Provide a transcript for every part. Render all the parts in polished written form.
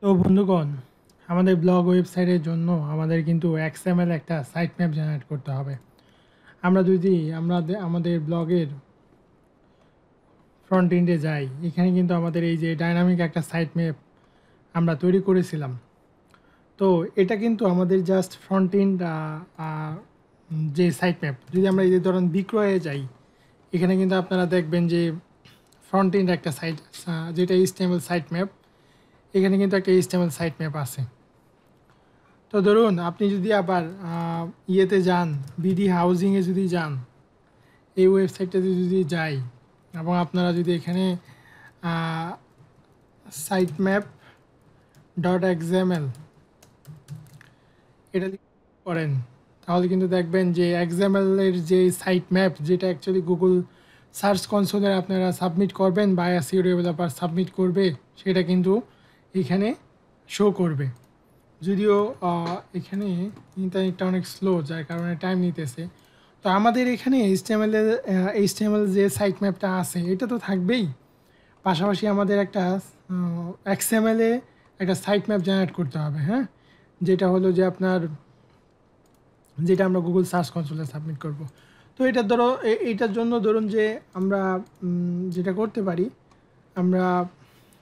তো বন্ধুগণ, আমাদের ব্লগ ওয়েবসাইটের জন্য আমাদের কিন্তু এক্সএমএল একটা সাইট ম্যাপ জেনারেট করতে হবে। আমরা আমাদের ব্লগের ফ্রন্ট এন্ডে যাই, এখানে কিন্তু আমাদের এই যে ডাইনামিক একটা সাইট ম্যাপ আমরা তৈরি করেছিলাম। তো এটা কিন্তু আমাদের জাস্ট ফ্রন্ট এন্ড যে সাইট ম্যাপ, যদি আমরা এই যে ধরেন বিক্রয়ে যাই, এখানে কিন্তু আপনারা দেখবেন যে ফ্রন্ট এন্ড একটা সাইট, যেটা এইচটিএমএল সাইট ম্যাপ, এখানে কিন্তু একটা এইচটিএমএল সাইট ম্যাপ আছে। তো ধরুন আপনি যদি আবার ইয়েতে যান, বিডি হাউজিংয়ে যদি যান, এই ওয়েবসাইটটাতে যদি যাই এবং আপনারা যদি এখানে সাইট ম্যাপ ডট এক্সএমএল এটা করেন, তাহলে কিন্তু দেখবেন যে এক্সএমএল-এর যে সাইট ম্যাপ, যেটা অ্যাকচুয়ালি গুগল সার্চ কনসোলে আপনারা সাবমিট করবেন বা এসইও ডেভেলপার সাবমিট করবে, সেটা কিন্তু এখানে শো করবে। যদিও এখানে ইন্টারনেটটা অনেক স্লো, যার কারণে টাইম নিতেছে। তো আমাদের এখানে এইচটিএমএল যে সাইট ম্যাপটা আছে এটা তো থাকবেই, পাশাপাশি আমাদের একটা এক্সএমএলে একটা সাইট ম্যাপ জেনারেট করতে হবে, হ্যাঁ, যেটা হলো যে আপনার, যেটা আমরা গুগল সার্চ কনসোলে সাবমিট করব। তো এইটার জন্য ধরুন যে আমরা যেটা করতে পারি, আমরা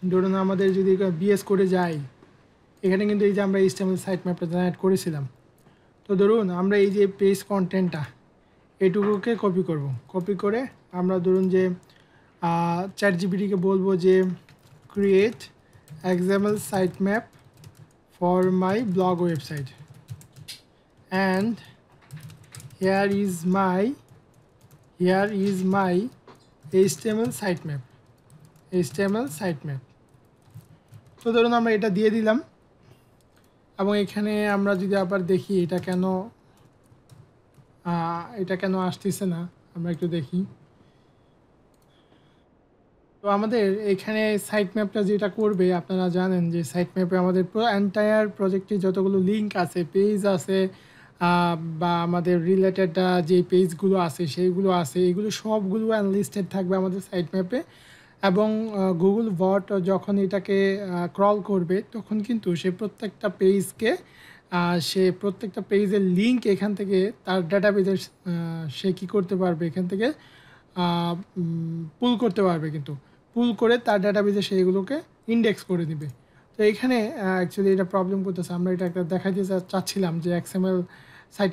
ধরুন আমাদের যদি বিএস করে যাই, এখানে কিন্তু এই যে আমরা এইচটিএমএল সাইট ম্যাপটা জেনারেট করেছিলাম। তো ধরুন আমরা এই যে পেজ কন্টেন্টটা এটুকুকে কপি করে আমরা ধরুন যে চ্যাট জিপিটিকে বলবো যে create example site map for my blog website and here is my HTML site map. তো ধরুন আমরা এটা দিয়ে দিলাম, এবং এখানে আমরা যদি আবার দেখি এটা কেন আসতেছে না, আমরা একটু দেখি। তো আমাদের এখানে সাইট ম্যাপটা যেটা করবে, আপনারা জানেন যে সাইট ম্যাপে আমাদের পুরো এন্টায়ার প্রজেক্টে যতগুলো লিঙ্ক আছে, পেজ আছে, বা আমাদের রিলেটেড যে পেজগুলো আছে সেইগুলো আছে, এগুলো সবগুলো আনলিস্টেড থাকবে আমাদের সাইট ম্যাপে। এবং গুগল বট যখন এটাকে ক্রল করবে, তখন কিন্তু সে প্রত্যেকটা পেজের লিঙ্ক এখান থেকে তার ডাটাবেজের সে কী করতে পারবে, এখান থেকে পুল করতে পারবে, কিন্তু পুল করে তার ডাটাবেজে সেইগুলোকে ইন্ডেক্স করে দিবে। তো এখানে অ্যাকচুয়ালি এটা প্রবলেম করতেছে। আমরা এটা একটা দেখাইতে চাচ্ছিলাম যে এক্সএমএল সাইট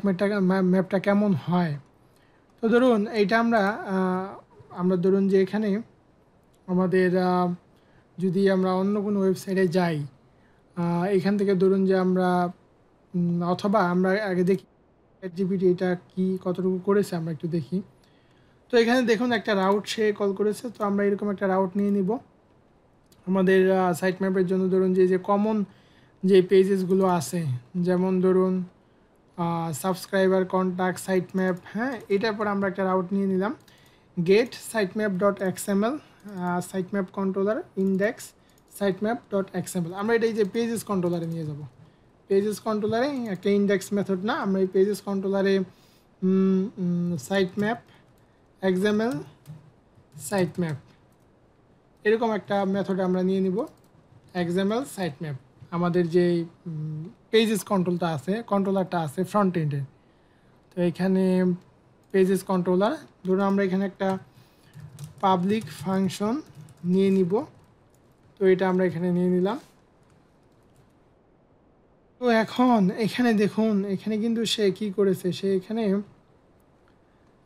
ম্যাপটা কেমন হয়। তো ধরুন এইটা আমরা ধরুন যে এখানে আমাদের যদি আমরা অন্য কোনো ওয়েবসাইটে যাই, এখান থেকে ধরুন যে আমরা অথবা আমরা আগে দেখি চ্যাটজিপিটি এটা কতটুকু করেছে, আমরা একটু দেখি। তো এখানে দেখুন একটা রাউট সে কল করেছে। তো আমরা এরকম একটা রাউট নিয়ে নিব আমাদের সাইট ম্যাপের জন্য। ধরুন যে কমন যে পেজেসগুলো আছে, যেমন ধরুন সাবস্ক্রাইবার, কন্ট্যাক্ট, সাইট ম্যাপ, হ্যাঁ, এটার পর আমরা একটা রাউট নিয়ে নিলাম get site map dot XML site map controller index site map dot XML. আমরা এটা এই যে পেজেস কন্ট্রোলারে নিয়ে যাব। পেজেস কন্ট্রোলারে একটা ইন্ডেক্স মেথড না, আমরা এই পেজেস কন্ট্রোলারে site map XML site map এরকম একটা মেথড আমরা নিয়ে নিব। এক্সএমএল সাইট ম্যাপ আমাদের যে পেজেস কন্ট্রোলারটা আছে ফ্রন্ট এন্ডে। তো এখানে পেজেস কন্ট্রোলার, ধরুন আমরা এখানে একটা পাবলিক ফাংশন নিয়ে নিব। তো এটা আমরা এখানে নিয়ে নিলাম। তো এখন এখানে দেখুন, এখানে কিন্তু সে কি করেছে, সে এখানে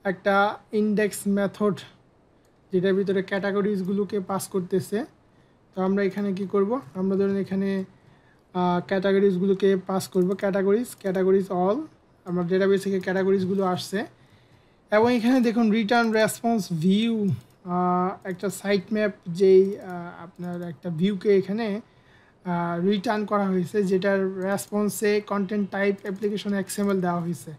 একটা ইন্ডেক্স মেথড যেটার ভিতরে ক্যাটাগরিজগুলোকে পাস করতেছে। তো আমরা এখানে কি করব, আমরা ধরুন এখানে ক্যাটাগরিজগুলোকে পাস করব, ক্যাটাগরিজ অল, আমার ডেটাবেস থেকে ক্যাটাগরিজগুলো আসছে। এবং এখানে দেখুন রিটার্ন রেসপন্স ভিউ, একটা সাইট ম্যাপ যেই আপনার একটা ভিউকে এখানে রিটার্ন করা হয়েছে, যেটার রেসপন্সে কন্টেন্ট টাইপ অ্যাপ্লিকেশন এক্সএমএল দেওয়া হয়েছে।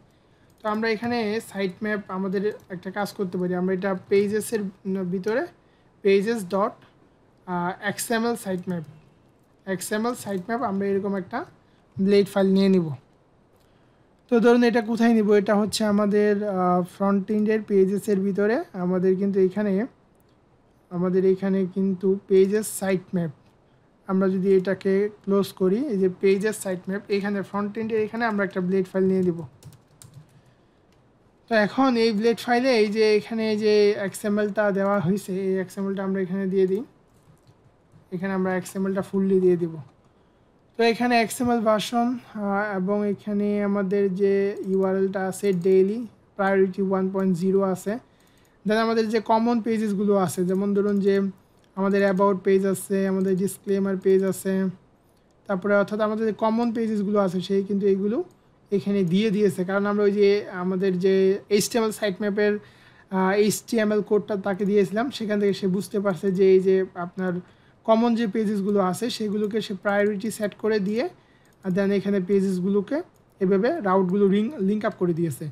তো আমরা এখানে সাইট ম্যাপ আমাদের একটা কাজ করতে পারি, আমরা এটা পেজেসের ভিতরে pages dot XML site map আমরা এরকম একটা ব্লেড ফাইল নিয়ে নিব। তো ধরুন এটা কোথায় নিব, এটা হচ্ছে আমাদের ফ্রন্ট এন্ডের পেজেসের ভিতরে। আমাদের এখানে কিন্তু পেজেস সাইট ম্যাপ আমরা যদি এটাকে ক্লোজ করি, এই যে পেজের সাইট ম্যাপ, এখানে ফ্রন্ট এন্ডের এখানে আমরা একটা ব্লেড ফাইল নিয়ে দিব। তো এখন এই ব্লেড ফাইলে এই যে এখানে যে এক্সএমএলটা দেওয়া হয়েছে, এই এক্সএমএলটা আমরা এখানে দিয়ে দিই। এখানে আমরা এক্সএমএলটা ফুললি দিয়ে দিব। তো এখানে এক্সএমএল ভার্সন এবং এখানে আমাদের যে ইউআরএলটা আছে ডেইলি প্রায়োরিটি 1.0 আছে। দেন আমাদের যে কমন পেজেসগুলো আছে, যেমন ধরুন যে আমাদের অ্যাবাউট পেজ আছে, আমাদের ডিসক্লেমার পেজ আছে, তারপরে অর্থাৎ আমাদের যে কমন পেজেসগুলো আছে সেই কিন্তু এইগুলো এখানে দিয়ে দিয়েছে। কারণ আমরা ওই যে আমাদের যে এইচটিএমএল সাইট ম্যাপের এইচটিএমএল কোডটা তাকে দিয়েছিলাম, সেখান থেকে সে বুঝতে পারছে যে এই যে আপনার কমন যে পেজেসগুলো আছে সেগুলোকে সে প্রায়োরিটি সেট করে দিয়ে আর দেন এখানে পেজেসগুলোকে এভাবে রাউটগুলো লিঙ্ক আপ করে দিয়েছে।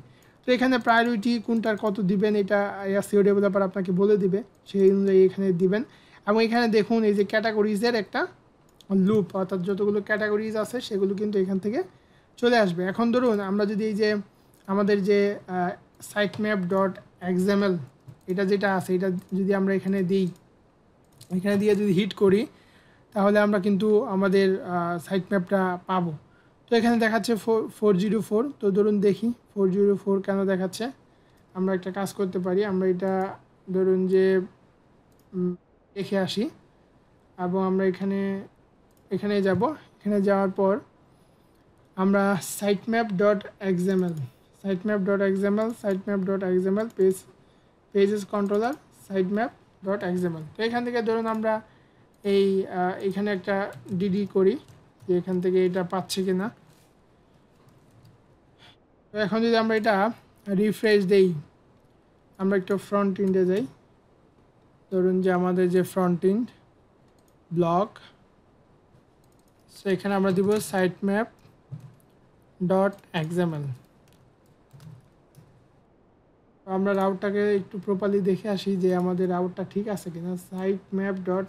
তো এখানে প্রায়োরিটি কোনটার কত দিবেন এটা এসইও ডেভেলপার আপনাকে বলে দিবে, সেই অনুযায়ী এখানে দিবেন। এবং এখানে দেখুন এই যে ক্যাটাগরিজের একটা লুপ, অর্থাৎ যতগুলো ক্যাটাগরিজ আছে সেগুলো কিন্তু এখান থেকে চলে আসবে। এখন ধরুন আমরা যদি এই যে আমাদের যে সাইট ম্যাপ ডট এক্সএমএল এটা যেটা আছে এটা যদি আমরা এখানে দিই, এখানে দিয়ে যদি হিট করি তাহলে আমরা কিন্তু আমাদের সাইট ম্যাপটা পাবো। তো এখানে দেখাচ্ছে 404। তো ধরুন দেখি 404 কেন দেখাচ্ছে। আমরা একটা কাজ করতে পারি, আমরা এটা ধরুন যে দেখে আসি এবং আমরা এখানে যাব। এখানে যাওয়ার পর আমরা site map dot XML pages controller site map dot XML. তো এখান থেকে ধরুন আমরা এখানে একটা ডিডি করি যে এখান থেকে এটা পাচ্ছে কিনা। তো এখন যদি আমরা এটা রিফ্রেশ দেই, আমরা একটু ফ্রন্ট এন্ডে যাই, ধরুন যে আমাদের যে ফ্রন্ট এন্ড ব্লক, সো এখানে আমরা দিব সাইট ম্যাপ ডট এক্সএমএল। আমরা রাউটটাকে একটু প্রপারলি দেখে আসি যে আমাদের রাউটটা ঠিক আছে কিনা। Site map dot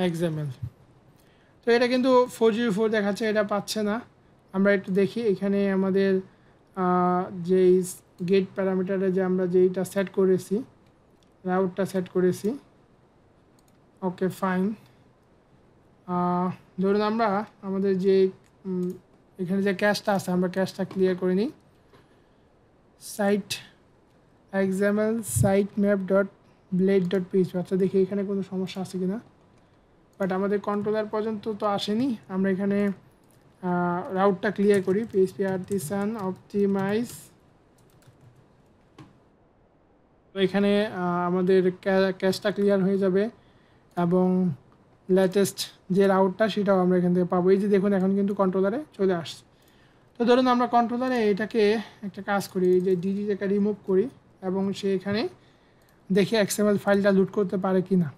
XML. তো এটা কিন্তু 404 দেখাচ্ছে, এটা পাচ্ছে না। আমরা একটু দেখি এখানে আমাদের যেই গেট প্যারামিটারে যে আমরা যেইটা সেট করেছি, রাউটটা সেট করেছি, ওকে ফাইন। ধরুন আমরা আমাদের যে এখানে যে ক্যাশটা আছে আমরা ক্যাশটা ক্লিয়ার করে নিই। Site XML site map dot blade dot PHP. আচ্ছা দেখি এখানে কোনো সমস্যা আছে কিনা, বাট আমাদের কন্ট্রোলার পর্যন্ত তো আসেনি। আমরা এখানে রাউটটা ক্লিয়ার করি, পিএইচপি আর্টিসান অপটিমাইজ। তো এখানে আমাদের ক্যাশটা ক্লিয়ার হয়ে যাবে এবং লেটেস্ট যে রাউটটা সেটাও আমরা এখান থেকে পাবো। এই যে দেখুন এখন কিন্তু কন্ট্রোলারে চলে আসছে। তো ধরুন আমরা কন্ট্রোলারে এটাকে একটা কাজ করি, এই যে ডিডিটাকে রিমুভ করি এবং সে এখানে দেখি এক্সএমএল ফাইলটা লুট করতে পারে কি না।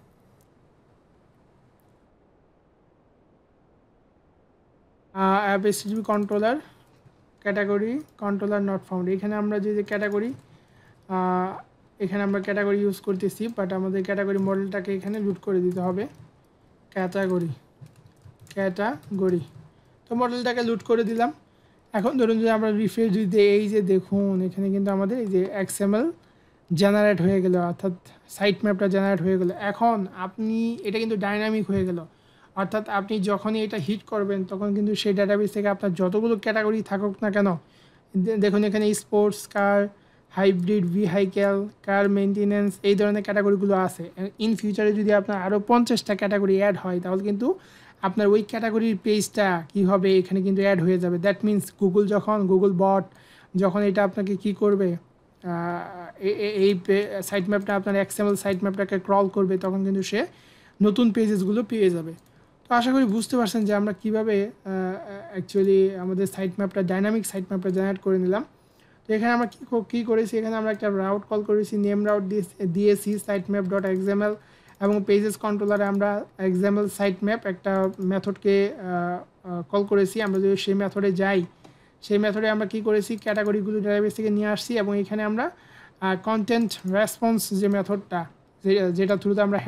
App HTTP controller category controller not found. এখানে আমরা যে ক্যাটাগরি এখানে আমরা ক্যাটাগরি ইউজ করতেছি, বাট আমাদের ক্যাটাগরি মডেলটাকে এখানে লুট করে দিতে হবে। ক্যাটাগরি তো মডেলটাকে লুট করে দিলাম। এখন ধরুন যে আমরা রিফ্রেশ যদি এই যে দেখুন এখানে কিন্তু আমাদের এই যে এক্সএমএল জেনারেট হয়ে গেল, অর্থাৎ সাইট ম্যাপটা জেনারেট হয়ে গেল। এখন আপনি এটা কিন্তু ডাইনামিক হয়ে গেল, অর্থাৎ আপনি যখনই এটা হিট করবেন তখন কিন্তু সেই ডাটাবেস থেকে আপনার যতগুলো ক্যাটাগরি থাকুক না কেন, দেখুন এখানে স্পোর্টস কার, হাইব্রিড ভেহিক্যাল, কার মেনটেন্যান্স, এই ধরনের ক্যাটাগরিগুলো আছে। ইন ফিউচারে যদি আপনার আরও 50টা ক্যাটাগরি অ্যাড হয় তাহলে কিন্তু আপনার ওই ক্যাটাগরির পেজটা কী হবে এখানে কিন্তু অ্যাড হয়ে যাবে। দ্যাট মিন্স গুগল বট যখন এটা আপনাকে কি করবে, এই সাইট ম্যাপটা আপনার এক্সএমএল সাইট ম্যাপটাকে ক্রল করবে, তখন কিন্তু সে নতুন পেজেসগুলো পেয়ে যাবে। তো আশা করি বুঝতে পারছেন যে আমরা কীভাবে অ্যাকচুয়ালি আমাদের সাইট ম্যাপটা ডাইনামিক সাইট ম্যাপটা জেনারেট করে নিলাম। তো এখানে আমরা কী করেছি, এখানে আমরা একটা রাউট কল করেছি, নেম রাউট দিয়েছি সাইট ম্যাপ ডট এক্সএমএল এবং পেজেস কন্ট্রোলারে আমরা এক্সএমএল সাইট ম্যাপ একটা মেথডকে কল করেছি। আমরা যদি সেই মেথডে যাই, সেই মেথডে আমরা কী করেছি, ক্যাটাগরিগুলো ডাটাবেস থেকে নিয়ে আসছি এবং এখানে আমরা কন্টেন্ট রেসপন্স যে মেথডটা যেটা থ্রুতে আমরা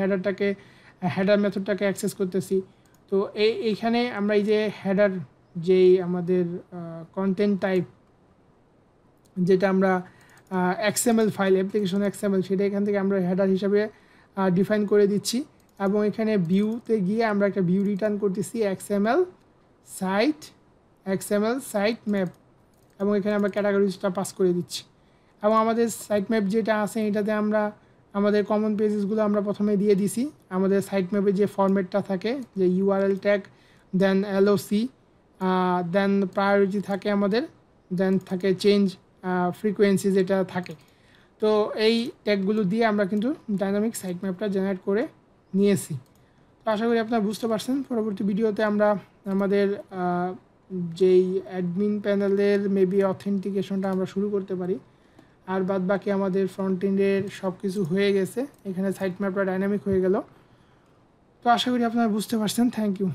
হেডার মেথডটাকে অ্যাক্সেস করতেছি। তো এইখানে আমরা এই যে হেডার যেই আমাদের কন্টেন্ট টাইপ যেটা আমরা এক্সএমএল ফাইল অ্যাপ্লিকেশন এক্সএমএল, সেটা এখান থেকে আমরা হেডার হিসাবে ডিফাইন করে দিচ্ছি এবং এখানে ভিউতে গিয়ে আমরা একটা ভিউ রিটার্ন করতেছি XML সাইট ম্যাপ এবং এখানে আমরা ক্যাটাগরিজটা পাস করে দিচ্ছি এবং আমাদের সাইট ম্যাপ যেটা আছে এটাতে আমরা আমাদের কমন পেজেসগুলো আমরা প্রথমে দিয়ে দিছি আমাদের সাইট ম্যাপে যে ফরম্যাটটা থাকে যে URL ট্যাগ দেন LOC দেন প্রায়োরিটি থাকে আমাদের দেন থাকে চেঞ্জ ফ্রিকোয়েন্সি যেটা থাকে তো এই ট্যাগগুলো দিয়ে আমরা কিন্তু ডাইনামিক সাইট ম্যাপটা জেনারেট করে নিয়েছি তো আশা করি আপনারা বুঝতে পারছেন পরবর্তী ভিডিওতে আমরা আমাদের যেই অ্যাডমিন প্যানেলের মেবি অথেন্টিকেশনটা আমরা শুরু করতে পারি আর বাদ বাকি আমাদের ফ্রন্ট এন্ডের সব কিছু হয়ে গেছে এখানে সাইট ম্যাপটা ডাইনামিক হয়ে গেল তো আশা করি আপনারা বুঝতে পারছেন থ্যাংক ইউ